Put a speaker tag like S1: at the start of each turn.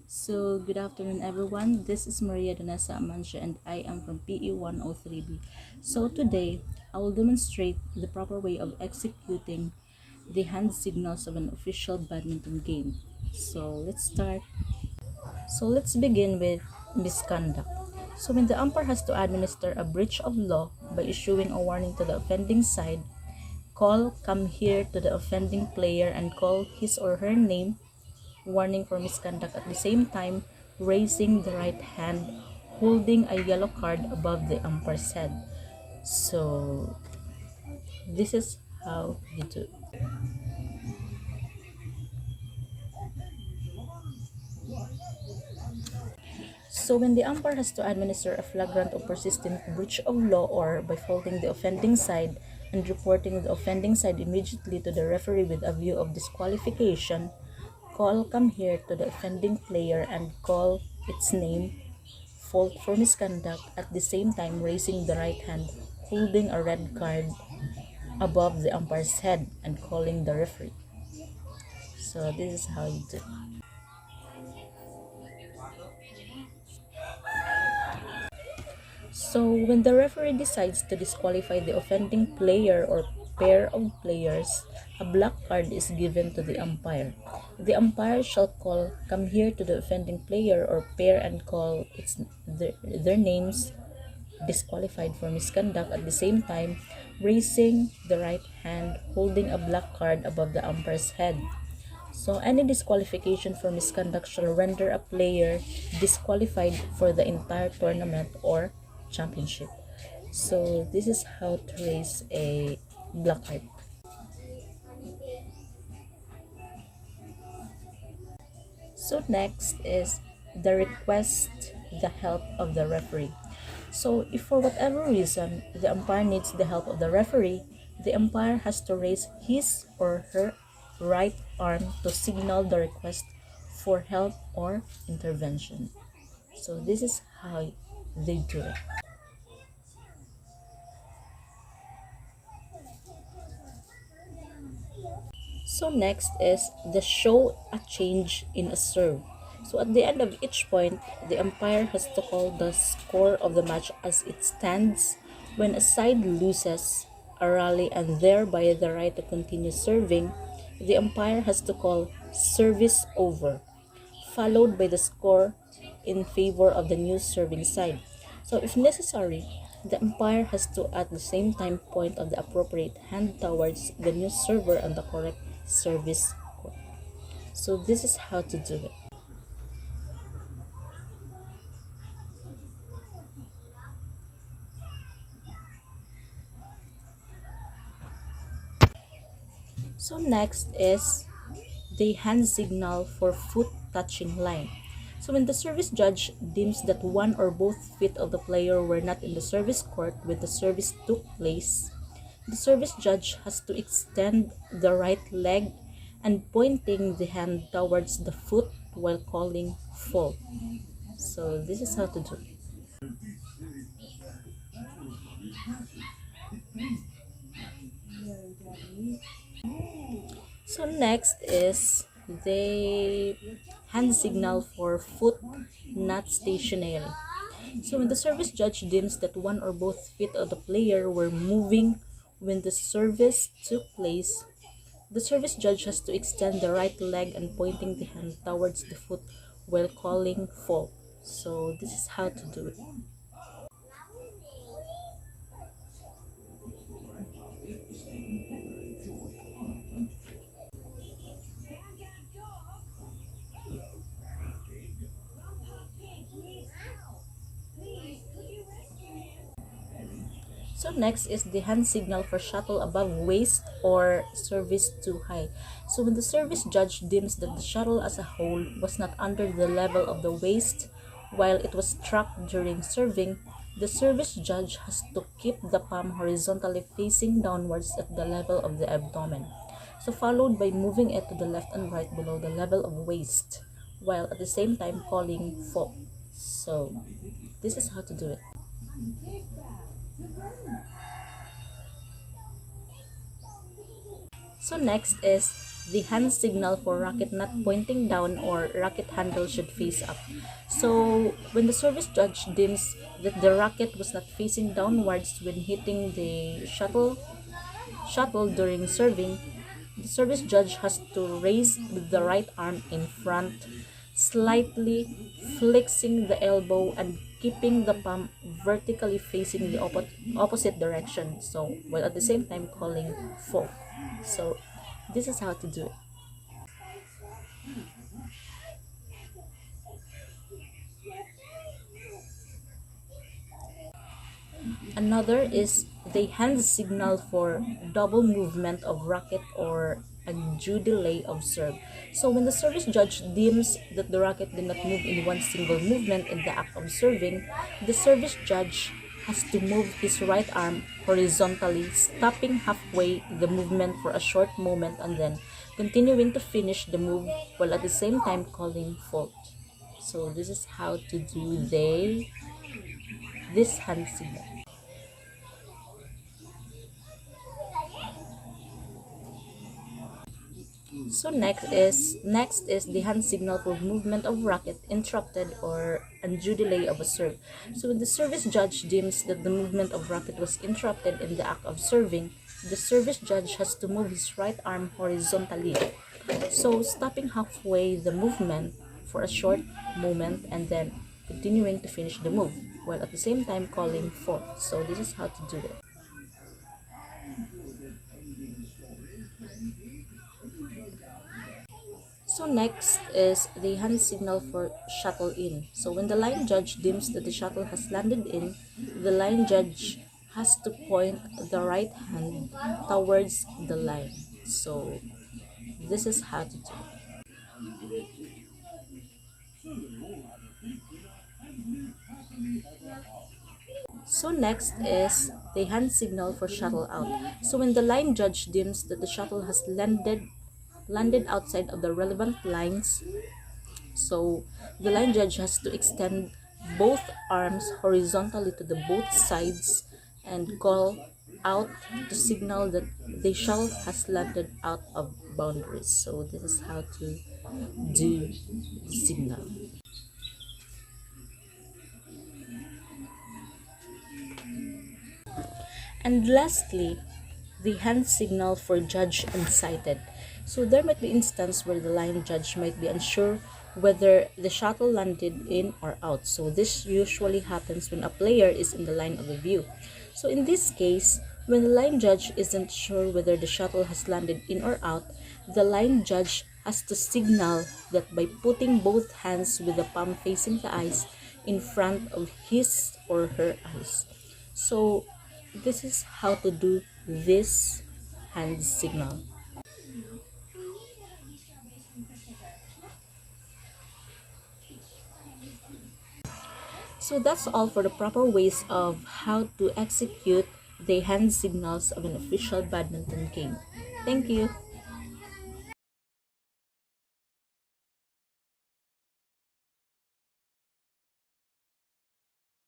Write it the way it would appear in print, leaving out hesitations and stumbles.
S1: Good afternoon, everyone. This is Maria Donesa Amancia, and I am from PE 103B. Today, I will demonstrate the proper way of executing the hand signals of an official badminton game. Let's start. Let's begin with misconduct. When the umpire has to administer a breach of law by issuing a warning to the offending side, call come here to the offending player and call his or her name, warning for misconduct, at the same time raising the right hand, holding a yellow card above the umpire's head. So this is how you do. When the umpire has to administer a flagrant or persistent breach of law, or by faulting the offending side and reporting the offending side immediately to the referee with a view of disqualification, call come here to the offending player and call its name, fault for misconduct, at the same time raising the right hand, holding a red card above the umpire's head and calling the referee. So this is how you do. When the referee decides to disqualify the offending player or pair of players, a black card is given to the umpire. The umpire shall call come here to the offending player or pair and call their names, disqualified for misconduct, at the same time raising the right hand, holding a black card above the umpire's head. Any disqualification for misconduct shall render a player disqualified for the entire tournament or championship. This is how to raise a black card. Next is the request the help of the referee. If for whatever reason the umpire needs the help of the referee, the umpire has to raise his or her right arm to signal the request for help or intervention. This is how they do it. Next is the show a change in a serve. At the end of each point, the umpire has to call the score of the match as it stands. When a side loses a rally and thereby the right to continue serving, the umpire has to call service over, followed by the score in favor of the new serving side. If necessary, the umpire has to at the same time point of the appropriate hand towards the new server and the correct service score. This is how to do it. Next is the hand signal for foot touching line. When the service judge deems that one or both feet of the player were not in the service court when the service took place, the service judge has to extend the right leg and pointing the hand towards the foot while calling fault. This is how to do it. Next is the hand signal for foot not stationary. When the service judge deems that one or both feet of the player were moving when the service took place, the service judge has to extend the right leg and pointing the hand towards the foot while calling fault. This is how to do it. Next is the hand signal for shuttle above waist or service too high. When the service judge deems that the shuttle as a whole was not under the level of the waist while it was struck during serving, the service judge has to keep the palm horizontally facing downwards at the level of the abdomen. Followed by moving it to the left and right below the level of waist, while at the same time calling fault. This is how to do it. So next is the hand signal for racket not pointing down or racket handle should face up. So when the service judge deems that the racket was not facing downwards when hitting the shuttle during serving, the service judge has to raise the right arm in front, slightly flexing the elbow and keeping the palm vertically facing the opposite direction. So, while at the same time calling fault. So, this is how to do it. Another is the hand signal for double movement of racket or a due delay of serve. So when the service judge deems that the racket did not move in one single movement in the act of serving, the service judge has to move his right arm horizontally, stopping halfway the movement for a short moment and then continuing to finish the move while at the same time calling fault. So this is how to do this hand signal. So next is the hand signal for movement of racket interrupted or undue delay of a serve. So when the service judge deems that the movement of racket was interrupted in the act of serving, the service judge has to move his right arm horizontally. So stopping halfway the movement for a short moment and then continuing to finish the move while at the same time calling fault. So this is how to do it. So next is the hand signal for shuttle in. So when the line judge deems that the shuttle has landed in, the line judge has to point the right hand towards the line. So this is how to do it. So next is the hand signal for shuttle out. So when the line judge deems that the shuttle has landed outside of the relevant lines, so the line judge has to extend both arms horizontally to the both sides and call out to signal that the shuttle has landed out of boundaries. So this is how to do the signal. And lastly, the hand signal for judge unsighted. So there might be instances where the line judge might be unsure whether the shuttle landed in or out. So this usually happens when a player is in the line of the view. So in this case, when the line judge isn't sure whether the shuttle has landed in or out, the line judge has to signal that by putting both hands with the palm facing the eyes in front of his or her eyes. So this is how to do this hand signal. So that's all for the proper ways of how to execute the hand signals of an official badminton game. Thank you.